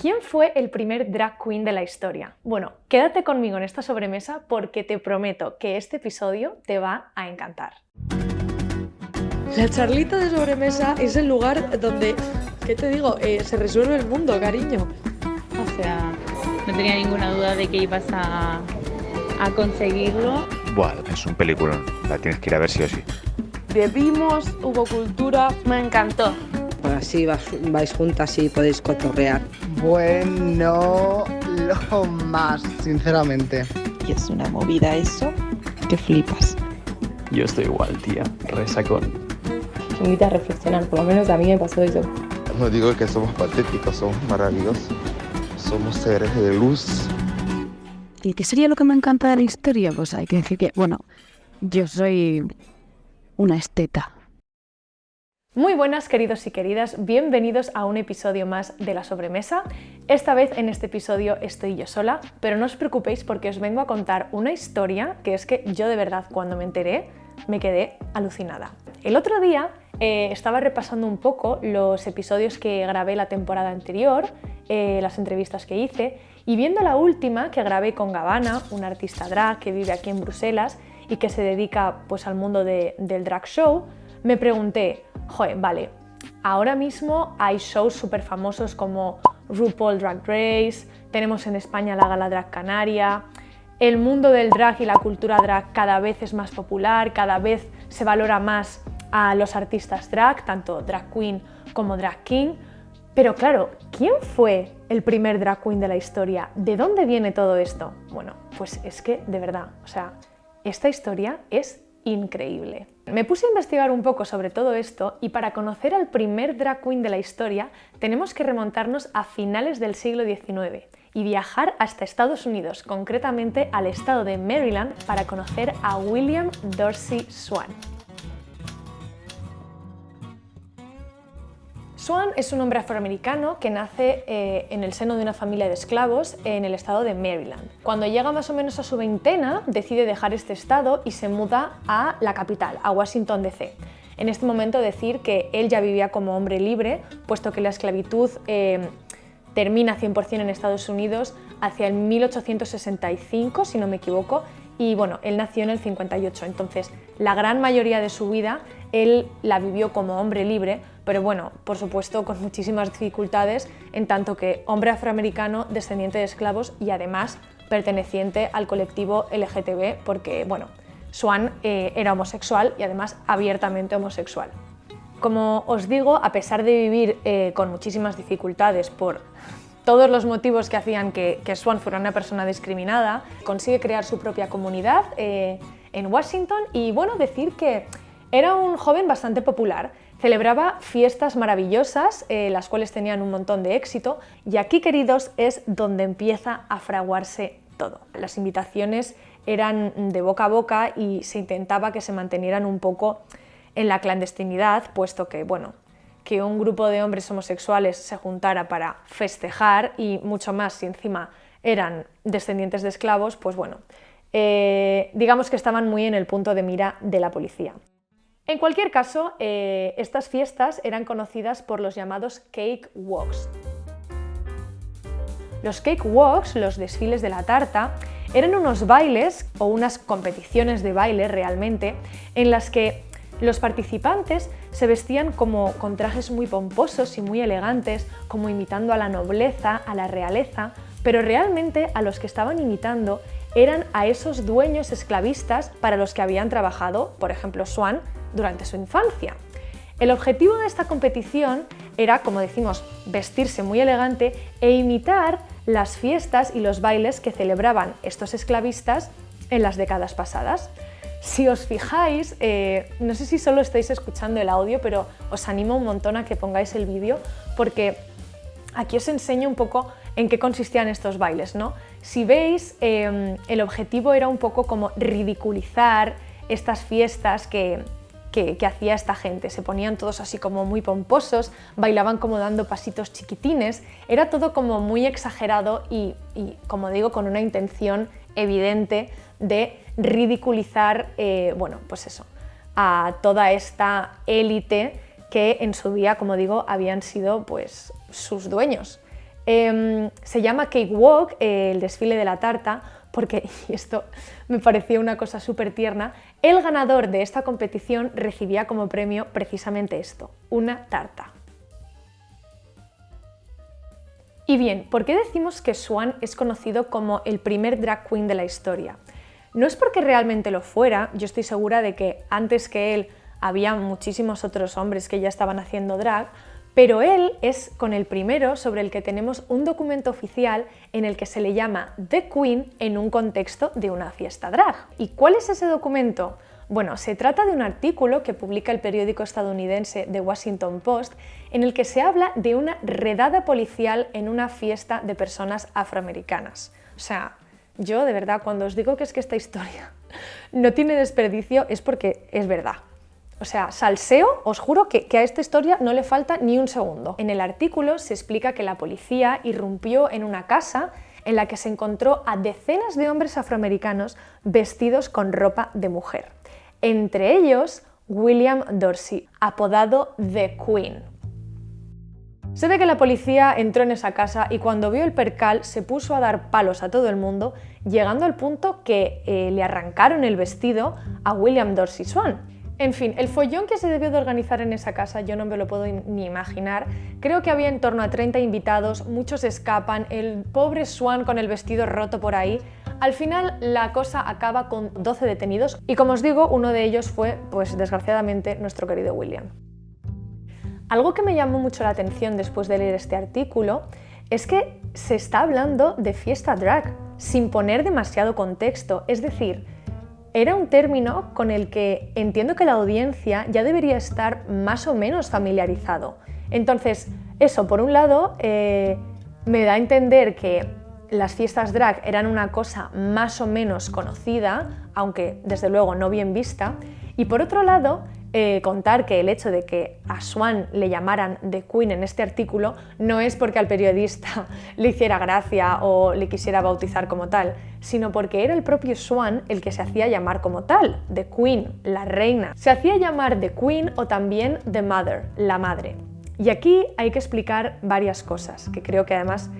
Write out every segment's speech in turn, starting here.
¿Quién fue el primer drag queen de la historia? Bueno, quédate conmigo en esta sobremesa porque te prometo que este episodio te va a encantar. La charlita de sobremesa es el lugar donde, ¿qué te digo? Se resuelve el mundo, cariño. O sea, no tenía ninguna duda de que ibas a conseguirlo. Buah, es un peliculón, la tienes que ir a ver sí o sí. Bebimos, hubo cultura. Me encantó. Pues así vais juntas y podéis cotorrear. Bueno, lo más, sinceramente. Y es una movida eso, que flipas. Yo estoy igual, tía, resacón. Que invita a reflexionar, por lo menos a mí me pasó eso. No digo que somos patéticos, somos maravillosos. Somos seres de luz. ¿Y qué sería lo que me encanta de la historia? Pues hay que decir que, bueno, yo soy una esteta. Muy buenas, queridos y queridas, bienvenidos a un episodio más de La Sobremesa. Esta vez en este episodio estoy yo sola, pero no os preocupéis porque os vengo a contar una historia que es que yo de verdad cuando me enteré me quedé alucinada. El otro día estaba repasando un poco los episodios que grabé la temporada anterior, las entrevistas que hice, y viendo la última que grabé con Gabbana, una artista drag que vive aquí en Bruselas y que se dedica pues al mundo del drag show, me pregunté, joder, vale, ahora mismo hay shows súper famosos como RuPaul Drag Race, tenemos en España la Gala Drag Canaria, el mundo del drag y la cultura drag cada vez es más popular, cada vez se valora más a los artistas drag, tanto drag queen como drag king, pero claro, ¿quién fue el primer drag queen de la historia? ¿De dónde viene todo esto? Bueno, pues es que de verdad, o sea, esta historia es increíble. Me puse a investigar un poco sobre todo esto y para conocer al primer drag queen de la historia tenemos que remontarnos a finales del siglo XIX y viajar hasta Estados Unidos, concretamente al estado de Maryland, para conocer a William Dorsey Swann. Swann es un hombre afroamericano que nace en el seno de una familia de esclavos en el estado de Maryland. Cuando llega más o menos a su veintena, decide dejar este estado y se muda a la capital, a Washington DC. En este momento decir que él ya vivía como hombre libre, puesto que la esclavitud termina 100% en Estados Unidos hacia el 1865, si no me equivoco, y bueno, él nació en el 58, entonces la gran mayoría de su vida él la vivió como hombre libre, pero bueno, por supuesto con muchísimas dificultades, en tanto que hombre afroamericano, descendiente de esclavos y además perteneciente al colectivo LGTB, porque bueno, Swann era homosexual y además abiertamente homosexual. Como os digo, a pesar de vivir con muchísimas dificultades por todos los motivos que hacían que Swann fuera una persona discriminada, consigue crear su propia comunidad en Washington y bueno, decir que era un joven bastante popular. Celebraba fiestas maravillosas, las cuales tenían un montón de éxito, y aquí, queridos, es donde empieza a fraguarse todo. Las invitaciones eran de boca a boca y se intentaba que se mantenieran un poco en la clandestinidad, puesto que, bueno, que un grupo de hombres homosexuales se juntara para festejar y mucho más si encima eran descendientes de esclavos, pues bueno, digamos que estaban muy en el punto de mira de la policía. En cualquier caso, estas fiestas eran conocidas por los llamados cake walks. Los cake walks, los desfiles de la tarta, eran unos bailes o unas competiciones de baile realmente en las que los participantes se vestían como con trajes muy pomposos y muy elegantes, como imitando a la nobleza, a la realeza, pero realmente a los que estaban imitando eran a esos dueños esclavistas para los que habían trabajado, por ejemplo, Swann, durante su infancia. El objetivo de esta competición era, como decimos, vestirse muy elegante e imitar las fiestas y los bailes que celebraban estos esclavistas en las décadas pasadas. Si os fijáis, no sé si solo estáis escuchando el audio, pero os animo un montón a que pongáis el vídeo porque aquí os enseño un poco en qué consistían estos bailes, ¿no? Si veis, el objetivo era un poco como ridiculizar estas fiestas que hacía esta gente. Se ponían todos así como muy pomposos, bailaban como dando pasitos chiquitines, era todo como muy exagerado y como digo, con una intención evidente de ridiculizar, bueno, pues eso, a toda esta élite que en su día, como digo, habían sido pues sus dueños. Se llama Cakewalk, el desfile de la tarta, porque, y esto me pareció una cosa súper tierna, el ganador de esta competición recibía como premio precisamente esto, una tarta. Y bien, ¿por qué decimos que Swan es conocido como el primer drag queen de la historia? No es porque realmente lo fuera, yo estoy segura de que antes que él había muchísimos otros hombres que ya estaban haciendo drag, pero él es con el primero sobre el que tenemos un documento oficial en el que se le llama The Queen en un contexto de una fiesta drag. ¿Y cuál es ese documento? Bueno, se trata de un artículo que publica el periódico estadounidense The Washington Post en el que se habla de una redada policial en una fiesta de personas afroamericanas. O sea, yo de verdad cuando os digo que es que esta historia no tiene desperdicio es porque es verdad. O sea, salseo, os juro que a esta historia no le falta ni un segundo. En el artículo se explica que la policía irrumpió en una casa en la que se encontró a decenas de hombres afroamericanos vestidos con ropa de mujer. Entre ellos, William Dorsey, apodado The Queen. Se ve que la policía entró en esa casa y cuando vio el percal se puso a dar palos a todo el mundo, llegando al punto que le arrancaron el vestido a William Dorsey Swan. En fin, el follón que se debió de organizar en esa casa yo no me lo puedo ni imaginar. Creo que había en torno a 30 invitados, muchos escapan, el pobre Swan con el vestido roto por ahí. Al final la cosa acaba con 12 detenidos y como os digo, uno de ellos fue, pues desgraciadamente, nuestro querido William. Algo que me llamó mucho la atención después de leer este artículo es que se está hablando de fiesta drag, sin poner demasiado contexto, es decir, era un término con el que entiendo que la audiencia ya debería estar más o menos familiarizado. Entonces, eso, por un lado, me da a entender que las fiestas drag eran una cosa más o menos conocida, aunque desde luego no bien vista, y por otro lado, contar que el hecho de que a Swan le llamaran The Queen en este artículo no es porque al periodista le hiciera gracia o le quisiera bautizar como tal, sino porque era el propio Swan el que se hacía llamar como tal, The Queen, la reina. Se hacía llamar The Queen o también The Mother, la madre. Y aquí hay que explicar varias cosas que creo que además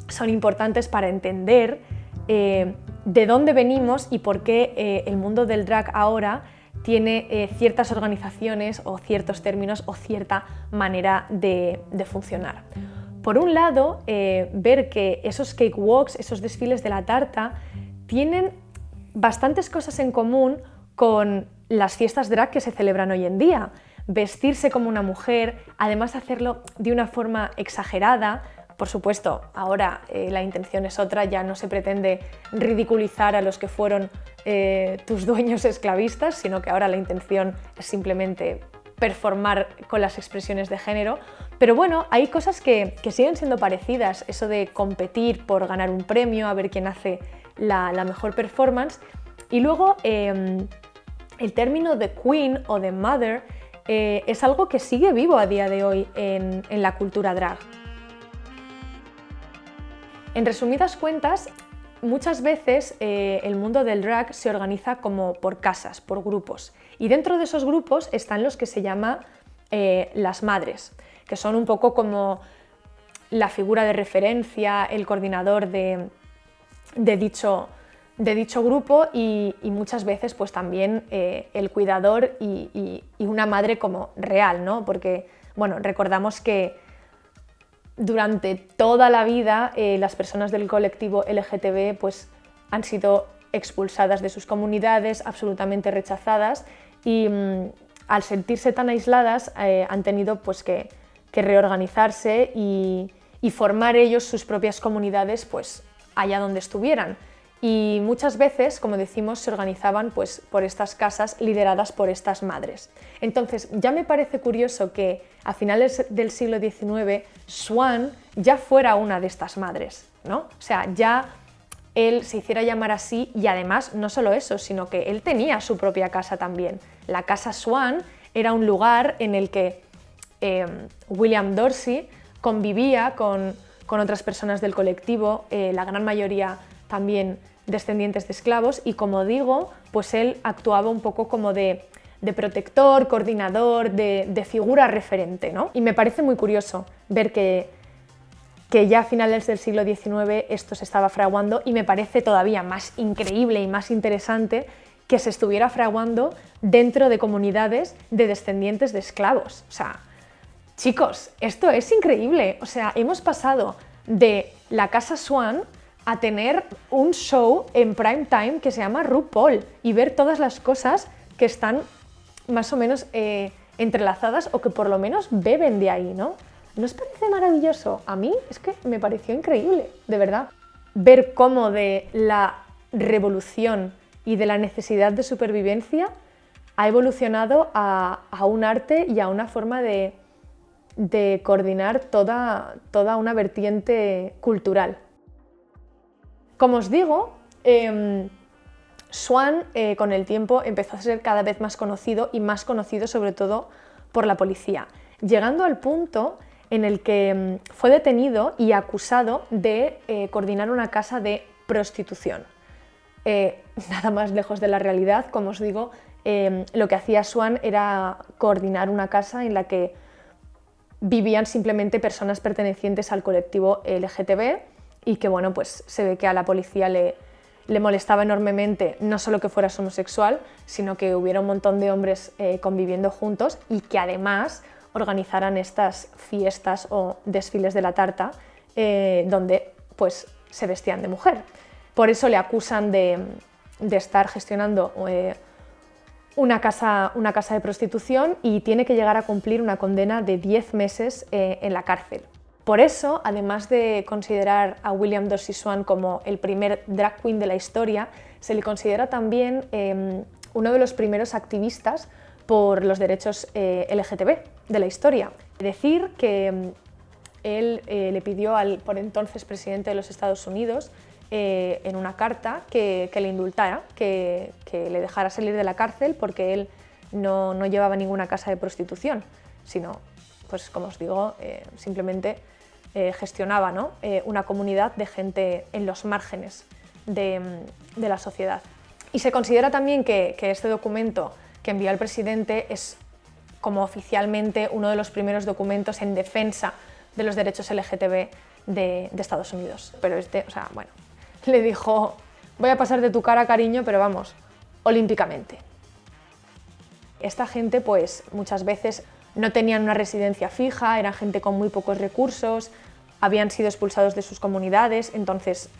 son importantes para entender de dónde venimos y por qué el mundo del drag ahora tiene ciertas organizaciones o ciertos términos o cierta manera de funcionar. Por un lado, ver que esos cakewalks, esos desfiles de la tarta, tienen bastantes cosas en común con las fiestas drag que se celebran hoy en día. Vestirse como una mujer, además hacerlo de una forma exagerada. Por supuesto, ahora la intención es otra, ya no se pretende ridiculizar a los que fueron tus dueños esclavistas, sino que ahora la intención es simplemente performar con las expresiones de género. Pero bueno, hay cosas que siguen siendo parecidas, eso de competir por ganar un premio, a ver quién hace la mejor performance. Y luego el término de Queen o de Mother es algo que sigue vivo a día de hoy en la cultura drag. En resumidas cuentas, muchas veces el mundo del drag se organiza como por casas, por grupos. Y dentro de esos grupos están los que se llama las madres, que son un poco como la figura de referencia, el coordinador de dicho grupo y muchas veces pues también el cuidador y una madre como real, ¿no? Porque, bueno, recordamos que durante toda la vida las personas del colectivo LGTB pues, han sido expulsadas de sus comunidades, absolutamente rechazadas y al sentirse tan aisladas han tenido pues, que reorganizarse y formar ellos sus propias comunidades pues, allá donde estuvieran. Y muchas veces, como decimos, se organizaban pues, por estas casas lideradas por estas madres. Entonces, ya me parece curioso que a finales del siglo XIX Swan ya fuera una de estas madres, ¿no? O sea, ya él se hiciera llamar así y además no solo eso, sino que él tenía su propia casa también. La casa Swan era un lugar en el que William Dorsey convivía con otras personas del colectivo, la gran mayoría también descendientes de esclavos y como digo, pues él actuaba un poco como de protector, coordinador, de figura referente, ¿no? Y me parece muy curioso ver que que ya a finales del siglo XIX esto se estaba fraguando, y me parece todavía más increíble y más interesante que se estuviera fraguando dentro de comunidades de descendientes de esclavos. O sea, chicos, esto es increíble. O sea, hemos pasado de la Casa Swan a tener un show en prime time que se llama RuPaul y ver todas las cosas que están más o menos entrelazadas o que por lo menos beben de ahí, ¿no? ¿No os parece maravilloso? A mí es que me pareció increíble, de verdad. Ver cómo de la revolución y de la necesidad de supervivencia ha evolucionado a un arte y a una forma de coordinar toda una vertiente cultural. Como os digo, Swan con el tiempo empezó a ser cada vez más conocido y más conocido sobre todo por la policía, llegando al punto en el que fue detenido y acusado de coordinar una casa de prostitución. Nada más lejos de la realidad. Como os digo, lo que hacía Swan era coordinar una casa en la que vivían simplemente personas pertenecientes al colectivo LGTB y que, bueno, pues se ve que a la policía le molestaba enormemente no solo que fueras homosexual, sino que hubiera un montón de hombres conviviendo juntos y que además organizaran estas fiestas o desfiles de la tarta donde pues se vestían de mujer. Por eso le acusan de estar gestionando una casa de prostitución y tiene que llegar a cumplir una condena de 10 meses en la cárcel. Por eso, además de considerar a William Dorsey Swan como el primer drag queen de la historia, se le considera también uno de los primeros activistas por los derechos LGTB de la historia. Decir que él le pidió al por entonces presidente de los Estados Unidos en una carta que le indultara, que le dejara salir de la cárcel porque él no llevaba ninguna casa de prostitución, sino, pues como os digo, simplemente gestionaba, ¿no? Una comunidad de gente en los márgenes de la sociedad. Y se considera también que este documento que envió al presidente es como oficialmente uno de los primeros documentos en defensa de los derechos LGTB de Estados Unidos. Pero o sea, bueno, le dijo, voy a pasar de tu cara, cariño, pero vamos, olímpicamente. Esta gente, pues, muchas veces no tenían una residencia fija, eran gente con muy pocos recursos, habían sido expulsados de sus comunidades, entonces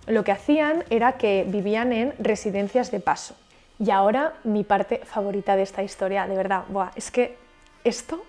lo que hacían era que vivían en residencias de paso. Y ahora mi parte favorita de esta historia, de verdad, ¡buah! Es que esto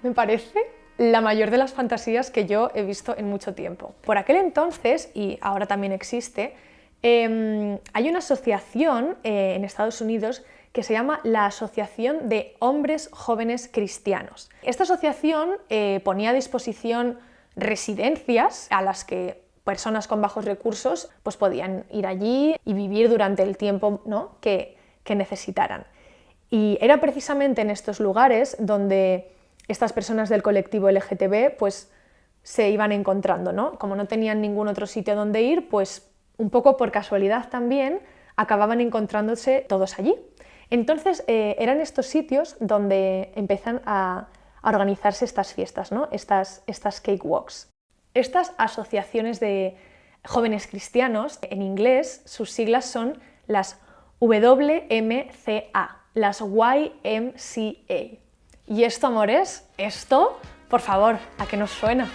me parece la mayor de las fantasías que yo he visto en mucho tiempo. Por aquel entonces, y ahora también existe, hay una asociación en Estados Unidos que se llama la Asociación de Hombres Jóvenes Cristianos. Esta asociación ponía a disposición residencias a las que personas con bajos recursos pues podían ir allí y vivir durante el tiempo, ¿no?, que necesitaran. Y era precisamente en estos lugares donde estas personas del colectivo LGTB pues se iban encontrando, ¿no? Como no tenían ningún otro sitio donde ir, pues un poco por casualidad también acababan encontrándose todos allí. Entonces eran estos sitios donde empiezan a organizarse estas fiestas, ¿no? Estas cakewalks. Estas asociaciones de jóvenes cristianos, en inglés, sus siglas son las WMCA, las YMCA. Y esto, amores, esto, por favor, ¿a qué nos suena?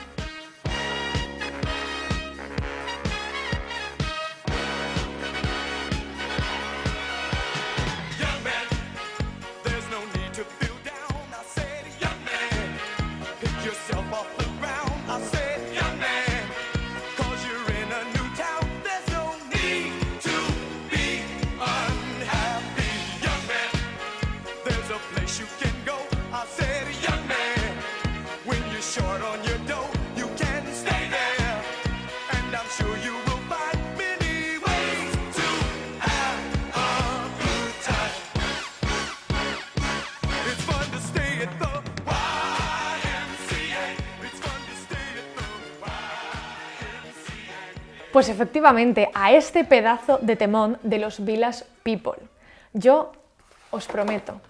Pues efectivamente, a este pedazo de temón de los Village People. Yo os prometo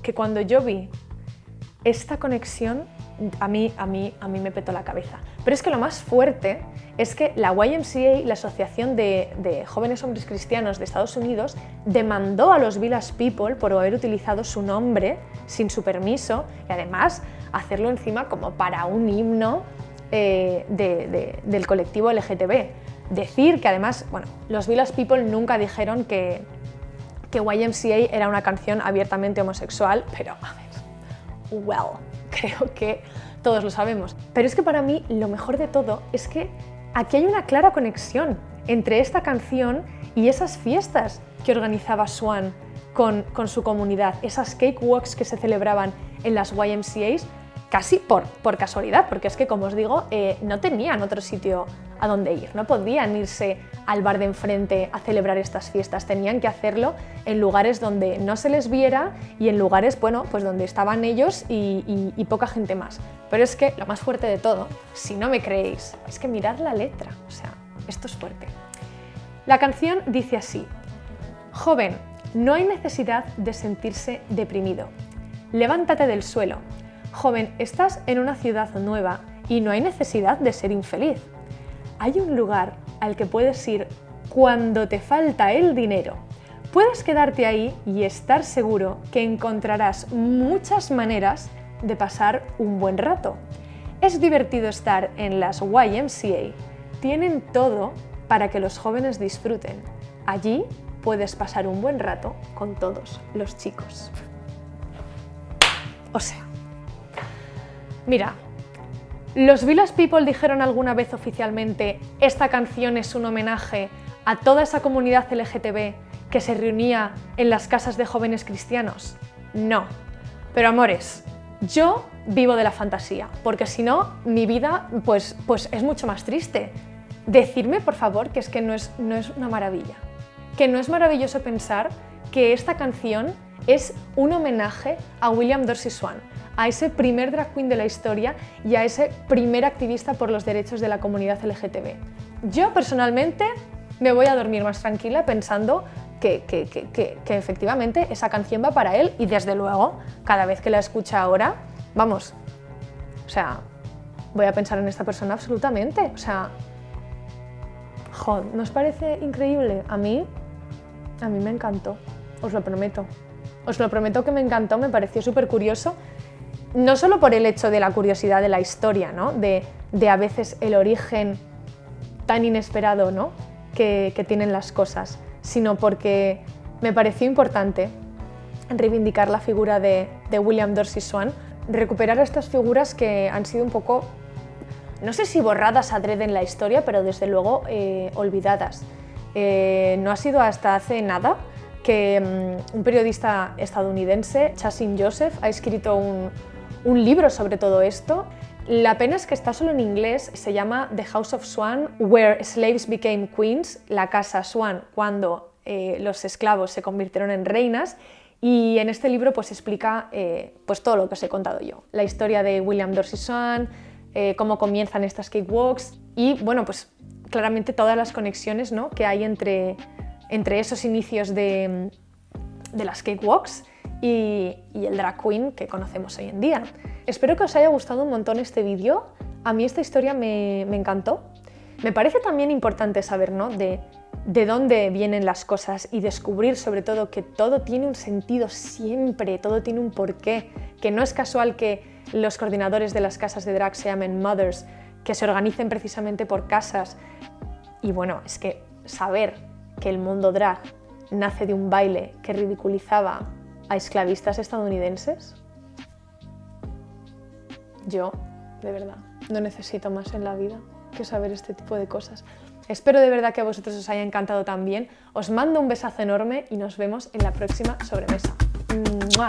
que cuando yo vi esta conexión a mí me petó la cabeza. Pero es que lo más fuerte es que la YMCA, la Asociación de Jóvenes Hombres Cristianos de Estados Unidos, demandó a los Village People por haber utilizado su nombre sin su permiso y además hacerlo encima como para un himno del colectivo LGTB. Decir que además, bueno, los Village People nunca dijeron que YMCA era una canción abiertamente homosexual, pero a ver, well, creo que todos lo sabemos. Pero es que para mí lo mejor de todo es que aquí hay una clara conexión entre esta canción y esas fiestas que organizaba Swan con su comunidad, esas cakewalks que se celebraban en las YMCAs, casi por casualidad, porque es que, como os digo, no tenían otro sitio a donde ir, no podían irse al bar de enfrente a celebrar estas fiestas, tenían que hacerlo en lugares donde no se les viera y en lugares, bueno, pues donde estaban ellos y poca gente más. Pero es que lo más fuerte de todo, si no me creéis, es que mirad la letra, o sea, esto es fuerte. La canción dice así: joven, no hay necesidad de sentirse deprimido. Levántate del suelo. Joven, estás en una ciudad nueva y no hay necesidad de ser infeliz. Hay un lugar al que puedes ir cuando te falta el dinero. Puedes quedarte ahí y estar seguro que encontrarás muchas maneras de pasar un buen rato. Es divertido estar en las YMCA. Tienen todo para que los jóvenes disfruten. Allí puedes pasar un buen rato con todos los chicos. O sea, mira, los Village People dijeron alguna vez oficialmente: esta canción es un homenaje a toda esa comunidad LGTB que se reunía en las casas de jóvenes cristianos. No, pero amores, yo vivo de la fantasía, porque si no, mi vida pues es mucho más triste. Decidme, por favor, que es que no es una maravilla, que no es maravilloso pensar que esta canción es un homenaje a William Dorsey Swan, a ese primer drag queen de la historia y a ese primer activista por los derechos de la comunidad LGTB. Yo personalmente me voy a dormir más tranquila pensando que efectivamente esa canción va para él y desde luego cada vez que la escucha ahora, vamos, o sea, voy a pensar en esta persona absolutamente, o sea, ¿no os parece increíble? A mí me encantó, os lo prometo. Os lo prometo que me encantó, me pareció súper curioso, no solo por el hecho de la curiosidad de la historia, ¿no? de a veces el origen tan inesperado, ¿no? que tienen las cosas, sino porque me pareció importante reivindicar la figura de William Dorsey Swan, recuperar estas figuras que han sido un poco, no sé si borradas adrede en la historia, pero desde luego olvidadas. No ha sido hasta hace nada que un periodista estadounidense, Chasim Joseph, ha escrito un libro sobre todo esto. La pena es que está solo en inglés, se llama The House of Swan, Where Slaves Became Queens, la casa Swan, cuando los esclavos se convirtieron en reinas, y en este libro pues explica pues todo lo que os he contado yo, la historia de William Dorsey Swan, cómo comienzan estas cakewalks y bueno, pues claramente todas las conexiones, ¿no? que hay entre esos inicios de las cakewalks y el drag queen que conocemos hoy en día. Espero que os haya gustado un montón este vídeo. A mí esta historia me encantó. Me parece también importante saber, ¿no? de dónde vienen las cosas y descubrir sobre todo que todo tiene un sentido siempre, todo tiene un porqué, que no es casual que los coordinadores de las casas de drag se llamen mothers, que se organicen precisamente por casas. Y bueno, es que saber que el mundo drag nace de un baile que ridiculizaba a esclavistas estadounidenses, yo, de verdad, no necesito más en la vida que saber este tipo de cosas. Espero de verdad que a vosotros os haya encantado también. Os mando un besazo enorme y nos vemos en la próxima sobremesa. ¡Mua!